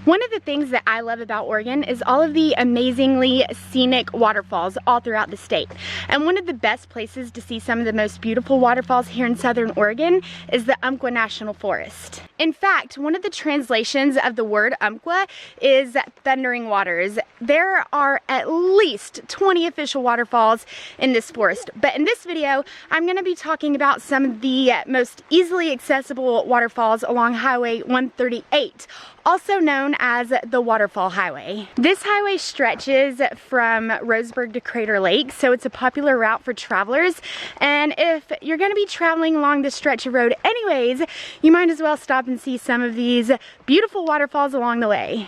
One of the things that I love about Oregon is all of the amazingly scenic waterfalls all throughout the state. And one of the best places to see some of the most beautiful waterfalls here in Southern Oregon is the Umpqua National Forest. In fact, one of the translations of the word Umpqua is thundering waters. There are at least 20 official waterfalls in this forest, but in this video, I'm going to be talking about some of the most easily accessible waterfalls along Highway 138, also known as the Waterfall Highway. This highway stretches from Roseburg to Crater Lake, so it's a popular route for travelers. And if you're going to be traveling along this stretch of road anyways, you might as well stop and see some of these beautiful waterfalls along the way.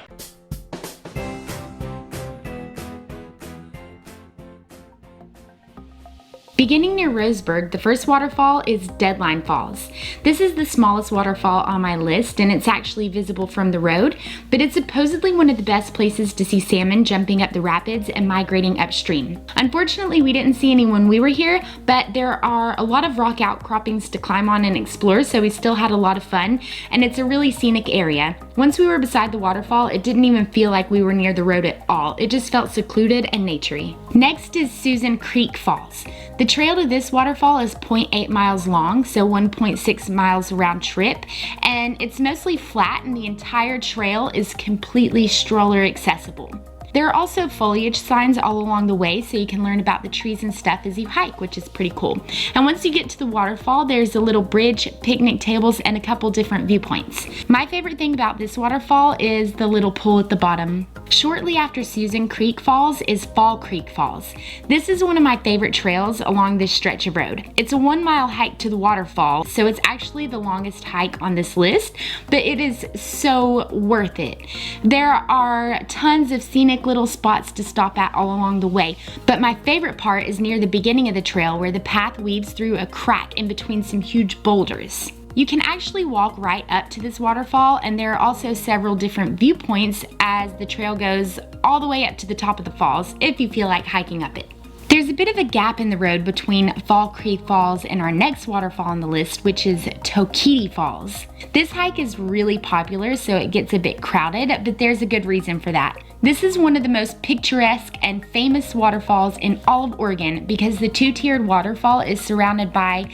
Beginning near Roseburg, the first waterfall is Deadline Falls. This is the smallest waterfall on my list, and it's actually visible from the road, but it's supposedly one of the best places to see salmon jumping up the rapids and migrating upstream. Unfortunately, we didn't see any when we were here, but there are a lot of rock outcroppings to climb on and explore, so we still had a lot of fun, and it's a really scenic area. Once we were beside the waterfall, it didn't even feel like we were near the road at all. It just felt secluded and naturey. Next is Susan Creek Falls. The trail to this waterfall is 0.8 miles long, so 1.6 miles round trip, and it's mostly flat and the entire trail is completely stroller accessible. There are also foliage signs all along the way, so you can learn about the trees and stuff as you hike, which is pretty cool. And once you get to the waterfall, there's a little bridge, picnic tables, and a couple different viewpoints. My favorite thing about this waterfall is the little pool at the bottom. Shortly after Susan Creek Falls is Fall Creek Falls. This is one of my favorite trails along this stretch of road. It's a 1 mile hike to the waterfall, so it's actually the longest hike on this list, but it is so worth it. There are tons of scenic little spots to stop at all along the way, but my favorite part is near the beginning of the trail where the path weaves through a crack in between some huge boulders. You can actually walk right up to this waterfall, and there are also several different viewpoints as the trail goes all the way up to the top of the falls if you feel like hiking up it. There's a bit of a gap in the road between Fall Creek Falls and our next waterfall on the list, which is Toketee Falls. This hike is really popular, so it gets a bit crowded, but there's a good reason for that. This is one of the most picturesque and famous waterfalls in all of Oregon because the two-tiered waterfall is surrounded by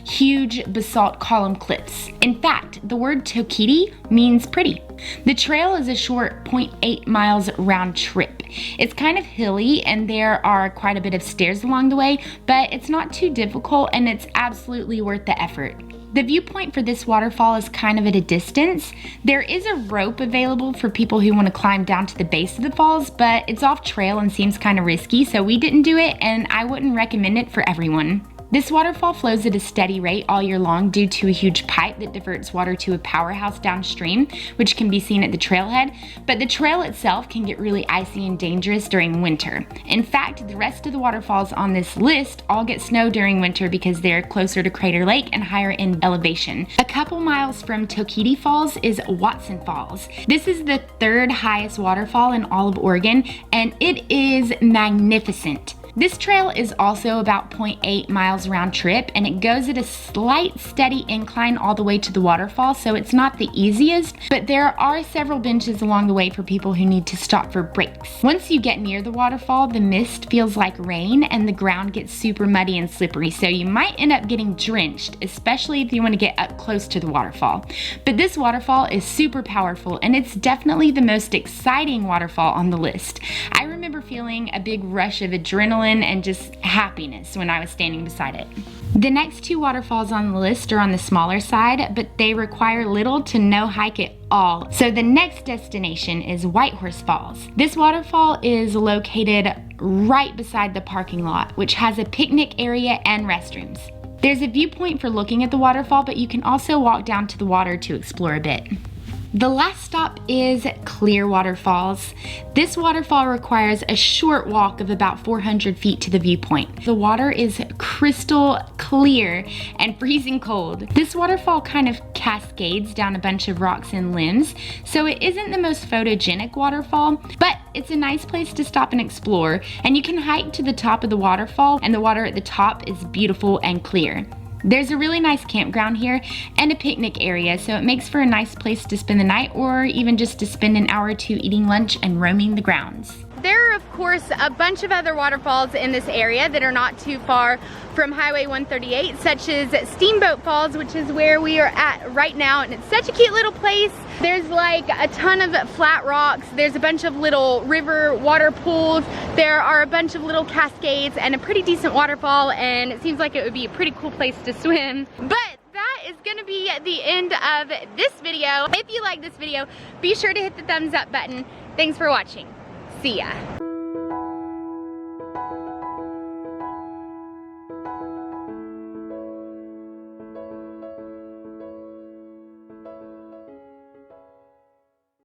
huge basalt column cliffs. In fact, the word Toketee means pretty. The trail is a short 0.8 miles round trip. It's kind of hilly and there are quite a bit of stairs along the way, but it's not too difficult and it's absolutely worth the effort. The viewpoint for this waterfall is kind of at a distance. There is a rope available for people who want to climb down to the base of the falls, but it's off trail and seems kind of risky, so we didn't do it and I wouldn't recommend it for everyone. This waterfall flows at a steady rate all year long due to a huge pipe that diverts water to a powerhouse downstream, which can be seen at the trailhead, but the trail itself can get really icy and dangerous during winter. In fact, the rest of the waterfalls on this list all get snow during winter because they're closer to Crater Lake and higher in elevation. A couple miles from Toketee Falls is Watson Falls. This is the third highest waterfall in all of Oregon, and it is magnificent. This trail is also about 0.8 miles round trip, and it goes at a slight steady incline all the way to the waterfall, so it's not the easiest, but there are several benches along the way for people who need to stop for breaks. Once you get near the waterfall, the mist feels like rain and the ground gets super muddy and slippery, so you might end up getting drenched, especially if you want to get up close to the waterfall. But this waterfall is super powerful, and it's definitely the most exciting waterfall on the list. I remember feeling a big rush of adrenaline and just happiness when I was standing beside it. The next two waterfalls on the list are on the smaller side, but they require little to no hike at all. So the next destination is Whitehorse Falls. This waterfall is located right beside the parking lot, which has a picnic area and restrooms. There's a viewpoint for looking at the waterfall, but you can also walk down to the water to explore a bit. The last stop is Clearwater Falls. This waterfall requires a short walk of about 400 feet to the viewpoint. The water is crystal clear and freezing cold. This waterfall kind of cascades down a bunch of rocks and limbs, so it isn't the most photogenic waterfall, but it's a nice place to stop and explore, and you can hike to the top of the waterfall, and the water at the top is beautiful and clear. There's a really nice campground here and a picnic area, so it makes for a nice place to spend the night or even just to spend an hour or two eating lunch and roaming the grounds. There are, of course, a bunch of other waterfalls in this area that are not too far from Highway 138, such as Steamboat Falls, which is where we are at right now, and it's such a cute little place. There's like a ton of flat rocks. There's a bunch of little river water pools. There are a bunch of little cascades and a pretty decent waterfall, and it seems like it would be a pretty cool place to swim. But that is gonna be the end of this video. If you like this video, be sure to hit the thumbs up button. Thanks for watching. See ya.